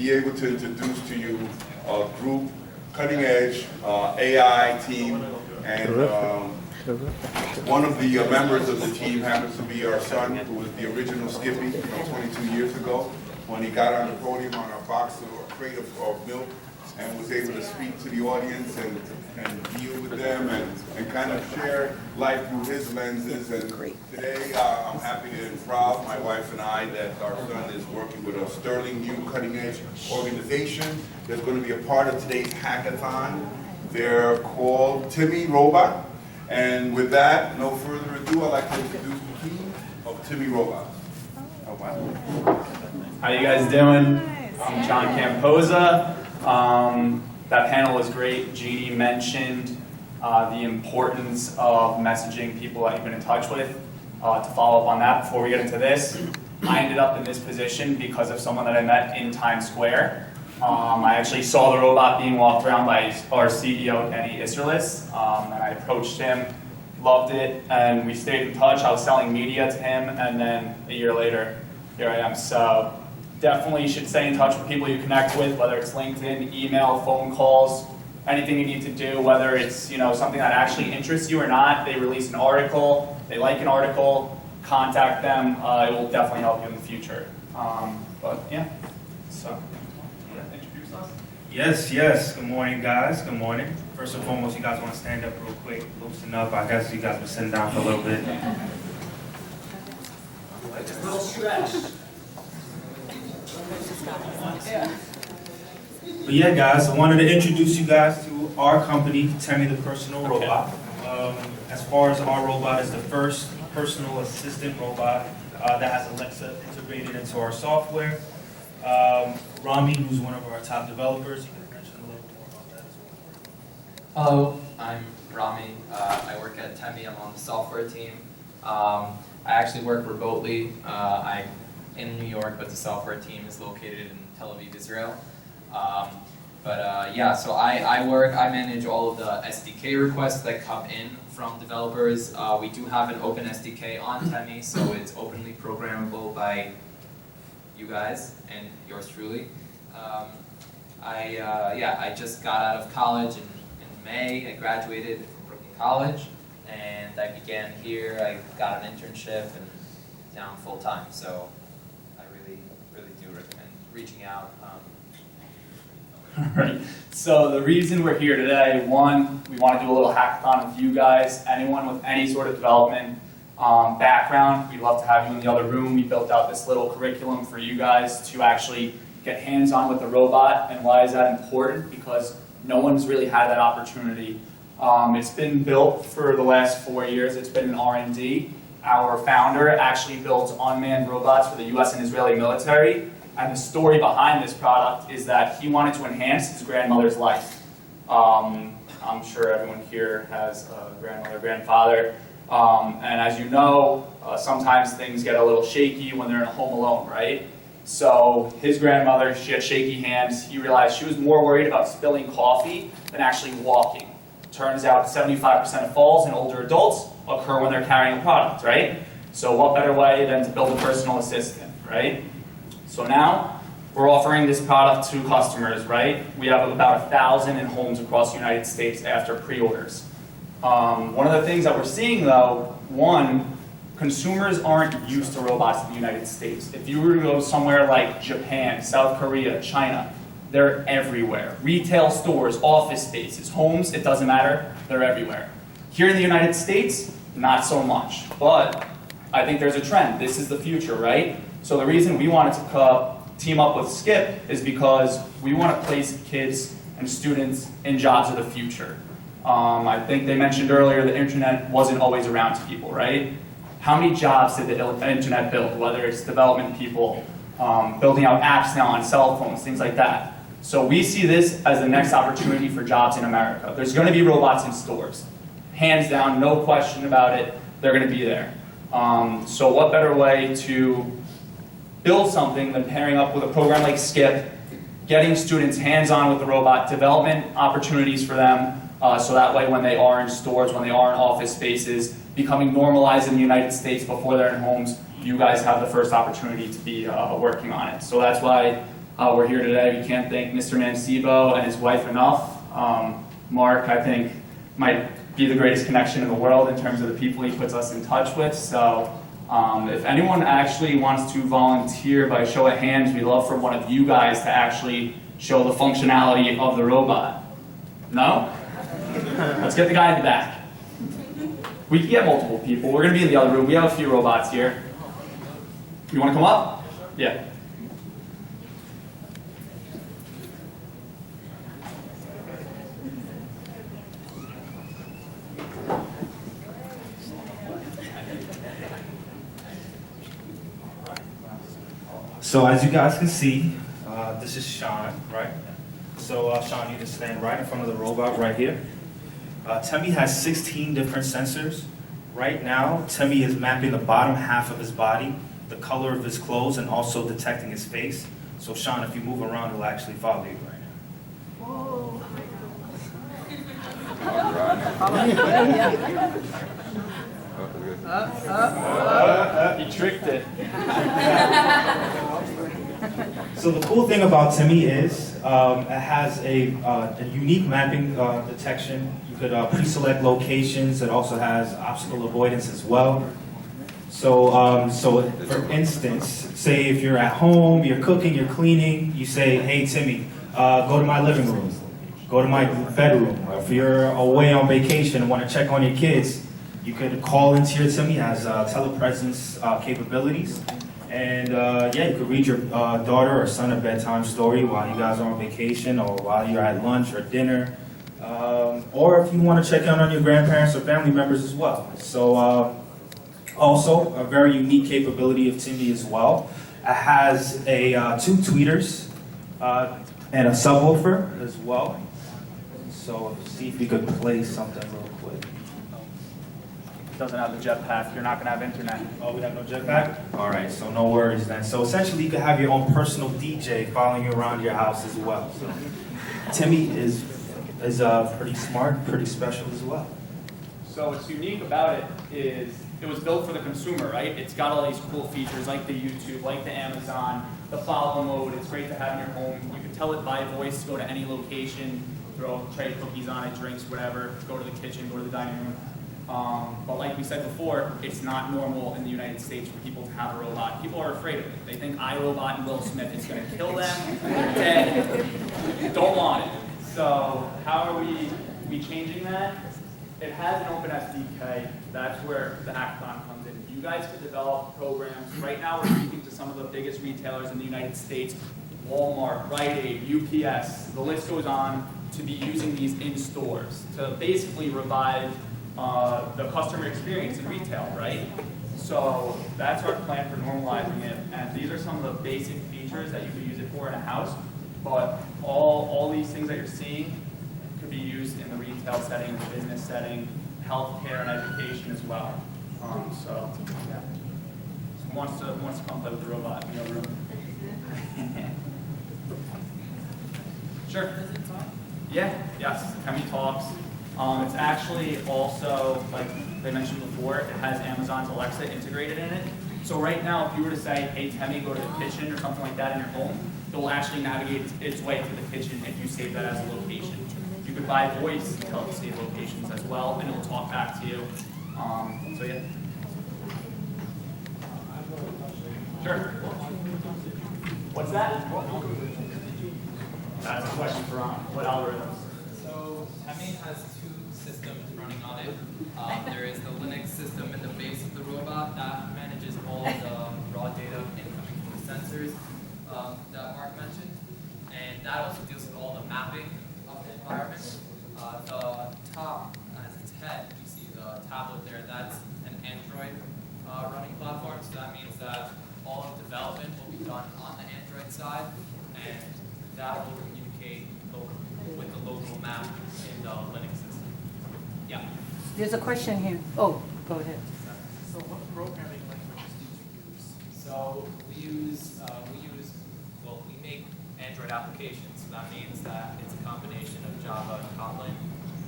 be able to introduce to you a group, cutting-edge AI team, and one of the members of the team happens to be our son, who was the original Skippy, 22 years ago, when he got on the podium on a box or a crate of milk, and was able to speak to the audience and deal with them and kind of share life through his lenses. And today I'm happy and proud, my wife and I, that our son is working with a sterling new cutting-edge organization that's going to be a part of today's hackathon. They're called Temi Robot. And with that, no further ado, I'd like to introduce the team of Temi Robot. Oh, wow. How you guys doing? I'm John Campos. That panel was great. Jeannie mentioned the importance of messaging people that you've been in touch with. To follow up on that, before we get into this, I ended up in this position because of someone that I met in Times Square. I actually saw the robot being walked around by our CEO, Kenny Isserlis, and I approached him, loved it, and we stayed in touch. I was selling media to him, and then a year later, here I am. So definitely should stay in touch with people you connect with, whether it's LinkedIn, email, phone calls, anything you need to do, whether it's something that actually interests you or not. They release an article, they like an article, contact them. It will definitely help you in the future. But yeah, so you want to introduce us? Yes. Good morning, guys. Good morning. First and foremost, you guys want to stand up real quick, loosen up. I guess you guys were sitting down for a little bit. Just a little stretch. But yeah, guys, I wanted to introduce you guys to our company, Temi the Personal Robot. As far as our robot is the first personal assistant robot that has Alexa integrated into our software. Rami, who's one of our top developers, you can mention a little more about that as well. Hello, I'm Rami. I work at Temi. I'm on the software team. I actually work remotely. I'm in New York, but the software team is located in Tel Aviv, Israel. Yeah, so I manage all of the SDK requests that come in from developers. We do have an open SDK on Temi, so it's openly programmable by you guys and yours truly. I just got out of college in May. I graduated from Brooklyn College, and I began here. I got an internship, and now I'm full time. So I really do recommend reaching out. All right. So the reason we're here today, one, we want to do a little hackathon with you guys. Anyone with any sort of development background, we'd love to have you in the other room. We built out this little curriculum for you guys to actually get hands-on with the robot. And why is that important? Because no one's really had that opportunity. It's been built for the last 4 years. It's been in R&D. Our founder actually built unmanned robots for the US and Israeli military. And the story behind this product is that he wanted to enhance his grandmother's life. I'm sure everyone here has a grandmother, grandfather. And as you know, sometimes things get a little shaky when they're in a home alone, right? So his grandmother, she had shaky hands. He realized she was more worried about spilling coffee than actually walking. Turns out 75% of falls in older adults occur when they're carrying a product, right? So what better way than to build a personal assistant, right? So now we're offering this product to customers, right? We have about 1,000 in homes across the United States after pre-orders. One of the things that we're seeing though, one, consumers aren't used to robots in the United States. If you were to go somewhere like Japan, South Korea, China, they're everywhere. Retail stores, office spaces, homes, it doesn't matter, they're everywhere. Here in the United States, not so much, but I think there's a trend. This is the future, right? So the reason we wanted to team up with Skip is because we want to place kids and students in jobs of the future. I think they mentioned earlier the internet wasn't always around to people, right? How many jobs did the internet build, whether it's development people, building out apps now on cell phones, things like that. So we see this as the next opportunity for jobs in America. There's going to be robots in stores. Hands down, no question about it, they're going to be there. So what better way to build something than pairing up with a program like Skip, getting students hands-on with the robot, development opportunities for them, so that way when they are in stores, when they are in office spaces, becoming normalized in the United States before they're in homes, you guys have the first opportunity to be working on it. So that's why we're here today. We can't thank Mr. Mancebo and his wife enough. Mark, I think, might be the greatest connection in the world in terms of the people he puts us in touch with. So if anyone actually wants to volunteer by show of hands, we'd love for one of you guys to actually show the functionality of the robot. No? Let's get the guy in the back. We can get multiple people. We're going to be in the other room. We have a few robots here. You want to come up? Yeah. So as you guys can see, this is Sean, right? So Sean, you can stand right in front of the robot right here. Temi has 16 different sensors. Right now, Temi is mapping the bottom half of his body, the color of his clothes, and also detecting his face. So Sean, if you move around, it'll actually follow you right now. He tricked it. So the cool thing about Temi is it has a unique mapping detection. You could pre-select locations. It also has obstacle avoidance as well. So, for instance, say if you're at home, you're cooking, you're cleaning, you say, hey Temi, go to my living room, go to my bedroom. Or if you're away on vacation and want to check on your kids, you could call into your Temi. It has telepresence capabilities. And yeah, you could read your daughter or son a bedtime story while you guys are on vacation or while you're at lunch or dinner. Or if you want to check in on your grandparents or family members as well. So also a very unique capability of Temi as well. It has a 2 tweeters and a subwoofer as well. So see if you could play something real quick. It doesn't have the jetpack. You're not going to have internet. Oh, we have no jetpack? All right, so no worries then. So essentially, you can have your own personal DJ following you around your house as well. So Temi is pretty smart, pretty special as well. So what's unique about it is it was built for the consumer, right? It's got all these cool features like the YouTube, like the Amazon, the follow mode. It's great to have in your home. You can tell it by voice, go to any location, throw a tray of cookies on it, drinks, whatever, go to the kitchen, go to the dining room. But like we said before, it's not normal in the United States for people to have a robot. People are afraid of it. They think iRobot and Will Smith is going to kill them. They're dead. Don't want it. So how are we changing that? It has an open SDK. That's where the hackathon comes in. You guys could develop programs. Right now we're speaking to some of the biggest retailers in the United States, Walmart, Rite Aid, UPS, the list goes on, to be using these in stores to basically revive the customer experience in retail, right? So that's our plan for normalizing it. And these are some of the basic features that you could use it for in a house. But all these things that you're seeing could be used in the retail setting, the business setting, healthcare and education as well. So yeah. Who wants to come play with the robot in the other room? Sure. Yeah, yes, Temi talks. It's actually also, like they mentioned before, it has Amazon's Alexa integrated in it. So right now, if you were to say, hey, Temi, go to the kitchen or something like that in your home, it will actually navigate its way to the kitchen if you save that as a location. You could by voice tell it to save locations as well, and it will talk back to you. So yeah. Sure. What's that? That's a question for what algorithms? So Temi has 2 systems running on it. There is the Linux system in the base of the robot that manages all the raw data incoming from the sensors that Mark mentioned. And that also deals with all the mapping of the environment. The top, as its head, you see the tablet there, that's an Android running platform. So that means that all of development will be done on the Android side, and that will communicate with the local map in the Linux system. Yeah. There's a question here. Oh, go ahead. So what programming languages do you use? So we make Android applications. So that means that it's a combination of Java and Kotlin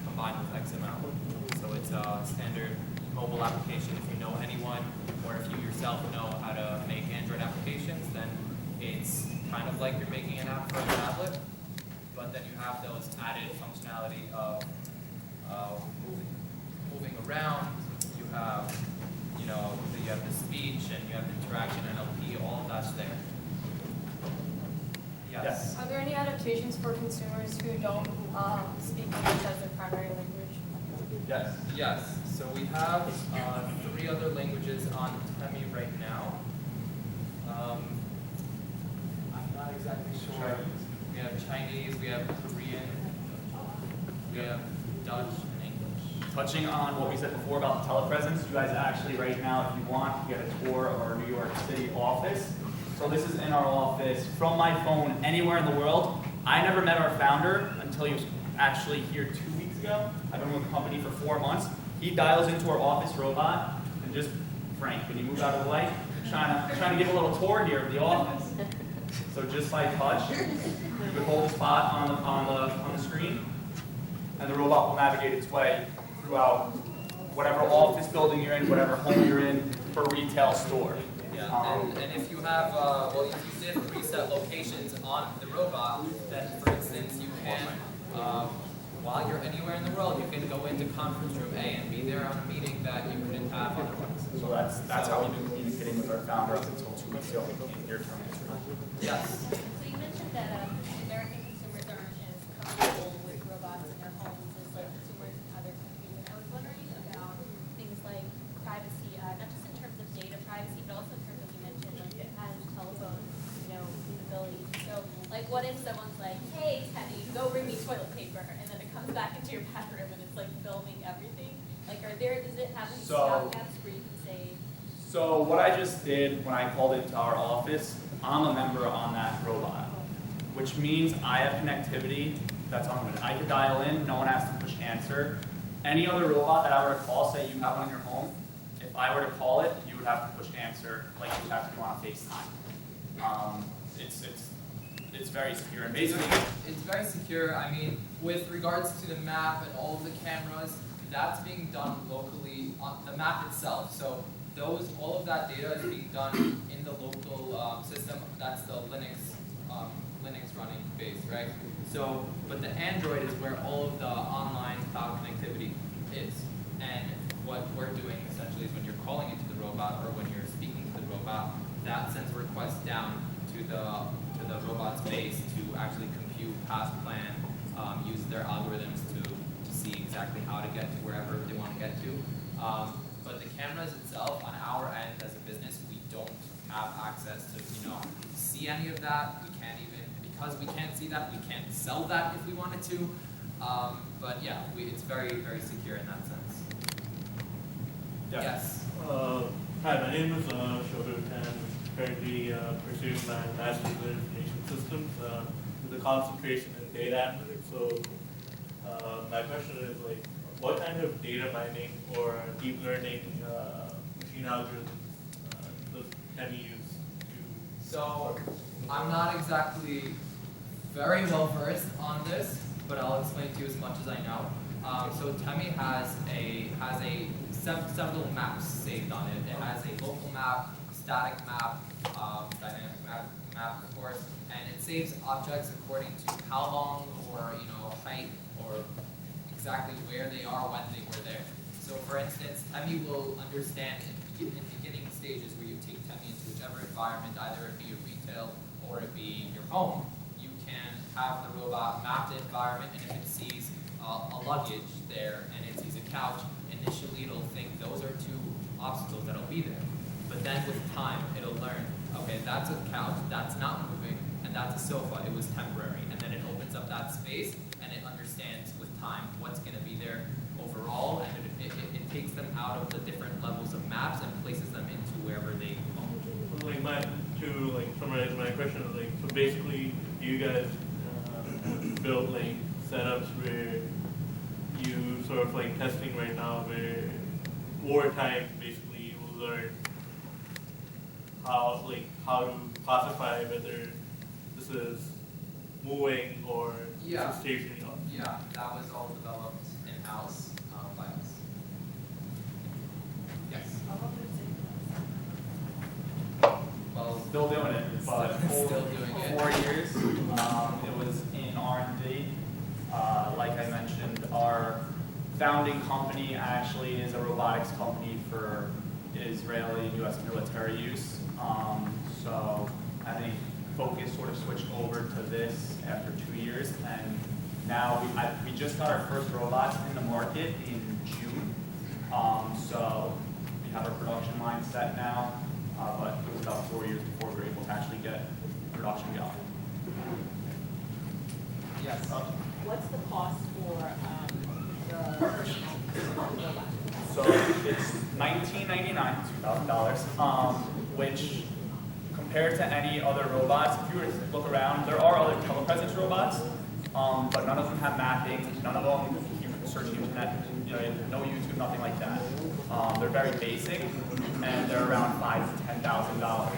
combined with XML. So it's a standard mobile application. If you know anyone, or if you yourself know how to make Android applications, then it's kind of like you're making an app for a tablet, but then you have those added functionality of moving around. You have, you have the speech and you have the interaction, NLP, all of that's there. Yes. Are there any adaptations for consumers who don't speak English as their primary language? Yes. Yes. So we have 3 other languages on Temi right now. I'm not exactly sure. We have Chinese, we have Korean, we have Dutch and English. Touching on what we said before about the telepresence, you guys actually right now, if you want, you get a tour of our New York City office. So this is in our office from my phone anywhere in the world. I never met our founder until he was actually here 2 weeks ago. I've been with the company for 4 months. He dials into our office robot and just, Frank, can you move out of the way? Trying to give a little tour here of the office. So just by touch, you would hold a spot on the screen, and the robot will navigate its way throughout whatever office building you're in, whatever home you're in, for a retail store. Yeah, and if you have, if you did preset locations on the robot, then for instance, you can, while you're anywhere in the world, you can go into conference room A and be there on a meeting that you couldn't have otherwise. So that's how we've been communicating with our founder up until 2 weeks ago in your term. Yes. So you mentioned that American consumers aren't as comfortable with robots in their homes as like consumers in other countries. And I was wondering about things like privacy, not just in terms of data privacy, but also in terms of, you mentioned, like it has telephone, capabilities. So like what if someone's like, hey Teddy, go bring me toilet paper, and then it comes back into your bathroom and it's like filming everything? Like does it have any stopgaps where you can say? So what I just did when I called into our office, I'm a member on that robot, which means I have connectivity that's unlimited. I could dial in, no one has to push answer. Any other robot that I were to call, say you have one in your home, if I were to call it, you would have to push answer like you would have to do on FaceTime. It's very secure, and basically It's very secure. I mean, with regards to the map and all of the cameras, that's being done locally on the map itself. So all of that data is being done in the local system. That's the Linux running base, right? So, but the Android is where all of the online cloud connectivity is. And what we're doing essentially is when you're calling into the robot or when you're speaking to the robot, that sends a request down to the robot's base to actually compute past plan, use their algorithms to see exactly how to get to wherever they want to get to. But the cameras itself, on our end as a business, we don't have access to, see any of that. We can't even, because we can't see that, we can't sell that if we wanted to. But yeah, it's very, very secure in that sense. Yes. Hi, my name is Shobhit, and I'm currently pursuing my Master's in Information Systems with a concentration in data analytics. So my question is, what kind of data mining or deep learning machine algorithms does Temi use to? So I'm not exactly very well versed on this, but I'll explain to you as much as I know. So Temi has several maps saved on it. It has a local map, static map, dynamic map, of course, and it saves objects according to how long or height or exactly where they are when they were there. So for instance, Temi will understand in beginning stages where you take Temi into whichever environment, either it be a retail or it be your home, you can have the robot map the environment, and if it sees a luggage there and it sees a couch, initially it'll think those are 2 obstacles that'll be there. But then with time, it'll learn, okay, that's a couch, that's not moving, and that's a sofa, it was temporary. And then it opens up that space, and it understands with time what's going to be there overall, and it takes them out of the different levels of maps and places them into wherever they belong. To summarize my question, so basically, you guys build setups where you sort of testing right now, where over time, basically, you will learn how to classify whether this is moving or Yeah. this is stationary. Yeah, that was all developed in-house by us. Yes. Well, still doing it, but still founding company actually is a robotics company for Israeli and U.S. military use. So I think focus sort of switched over to this after 2 years, and now we just got our first robots in the market in June. So we have our production line set now, but it was about 4 years before we were able to actually get production going. Yes. What's the cost for the personal robot? So it's $19.99, $2,000, which compared to any other robots, if you were to look around, there are other telepresence robots, but none of them have mapping, none of them you can search the internet, no YouTube, nothing like that. They're very basic, and they're around $5,000 to $10,000.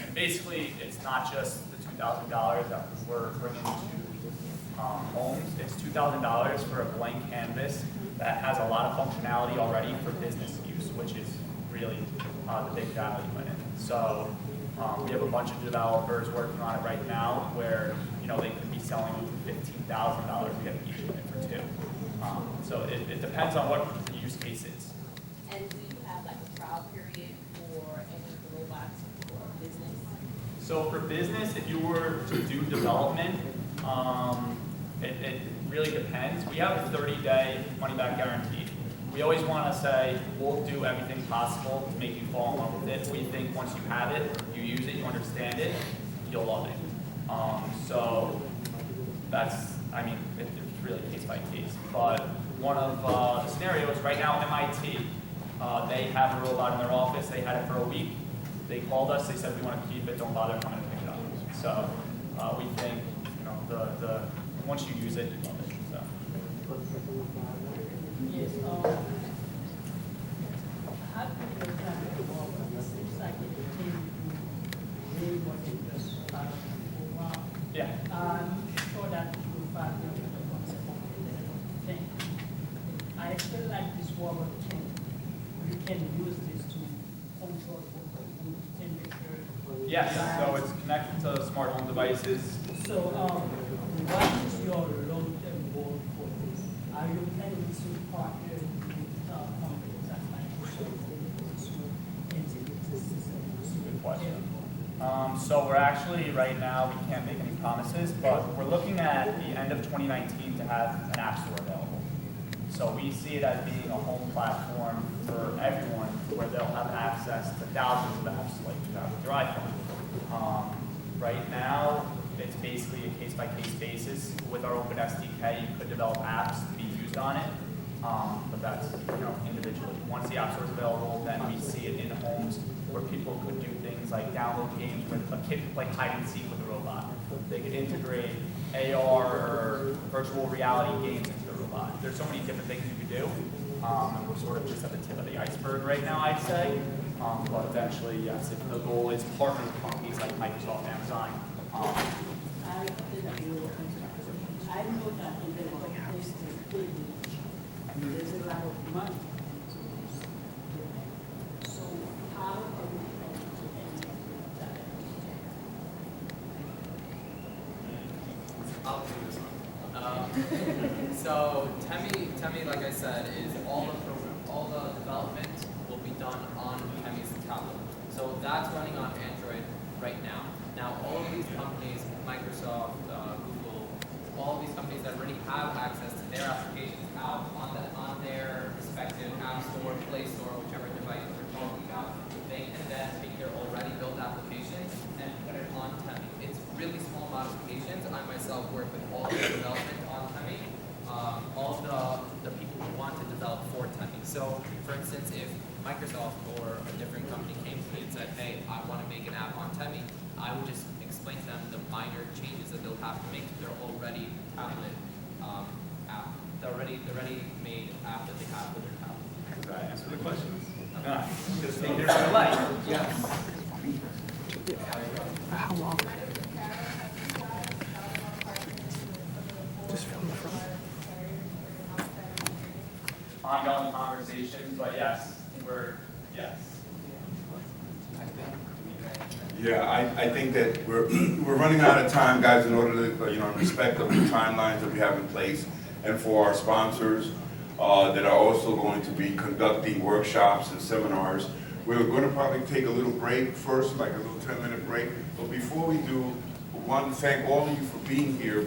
And basically, it's not just the $2,000 that we're bringing to homes. It's $2,000 for a blank canvas that has a lot of functionality already for business use, which is really the big value in it. So we have a bunch of developers working on it right now where they could be selling $15,000 to get each unit for two. So it depends on what the use case is. And do you have like a trial period for any of the robots for business? So for business, if you were to do development, it really depends. We have a 30-day money-back guarantee. We always want to say we'll do everything possible to make you fall in love with it. We think once you have it, you use it, you understand it, you'll love it. So that's, it's really case by case. But one of the scenarios right now, MIT, they have a robot in their office. They had it for a week. They called us. They said we want to keep it. Don't bother coming to pick it up. So we think the once you use it, you love it. So. Yes. How can you it seems like it became way more than just part of the program. Yeah. You sure that you will find the concept of the thing. I feel like this world you can use this to control the temperature. Yes, so it's connected to smart home devices. So, what is your long-term goal for this? Are you planning to partner with companies like Microsoft to integrate this system? Good question. So we're actually, right now, we can't make any promises, but we're looking at the end of 2019 to have an app store available. So we see it as being a home platform for everyone where they'll have access to thousands of apps like you have with your iPhone. Right now, it's basically a case-by-case basis. With our open SDK, you could develop apps to be used on it, but that's individually. Once the app store is available, then we see it in homes where people could do things like download games where a kid could play hide and seek with a robot. They could integrate AR or virtual reality games into the robot. There's so many different things you could do, and we're sort of just at the tip of the iceberg right now, I'd say. But eventually, yes, if the goal is partner with companies like Microsoft, Amazon. I know that in the place there's a lot of money. So how are we going to integrate that? I'll do this one. So Temi, like I said, is all the development will be done on Temi's tablet. So that's running on Android right now. Now all of these companies, Microsoft, Google, all of these companies that already have access to their applications out on their respective app store, Play Store, whichever device we're talking about, they can then take their already built applications and put it on Temi. It's really small modifications. I myself work with all of the development on Temi, all of the people who want to develop for Temi. So, for instance, if Microsoft or a different company came to me and said, hey, I want to make an app on Temi, I would just explain to them the minor changes that they'll have to make to their already tablet app, the already made app that they have with their tablet. Does that answer the questions? Just think there's a light. Yes. How long? Just from the front. Ongoing conversations, but yes, yes. Yeah, I think that we're running out of time, guys, in order to, respect the timelines that we have in place. And for our sponsors, that are also going to be conducting workshops and seminars. We're going to probably take a little break first, like a little 10-minute break. But before we do, we want to thank all of you for being here.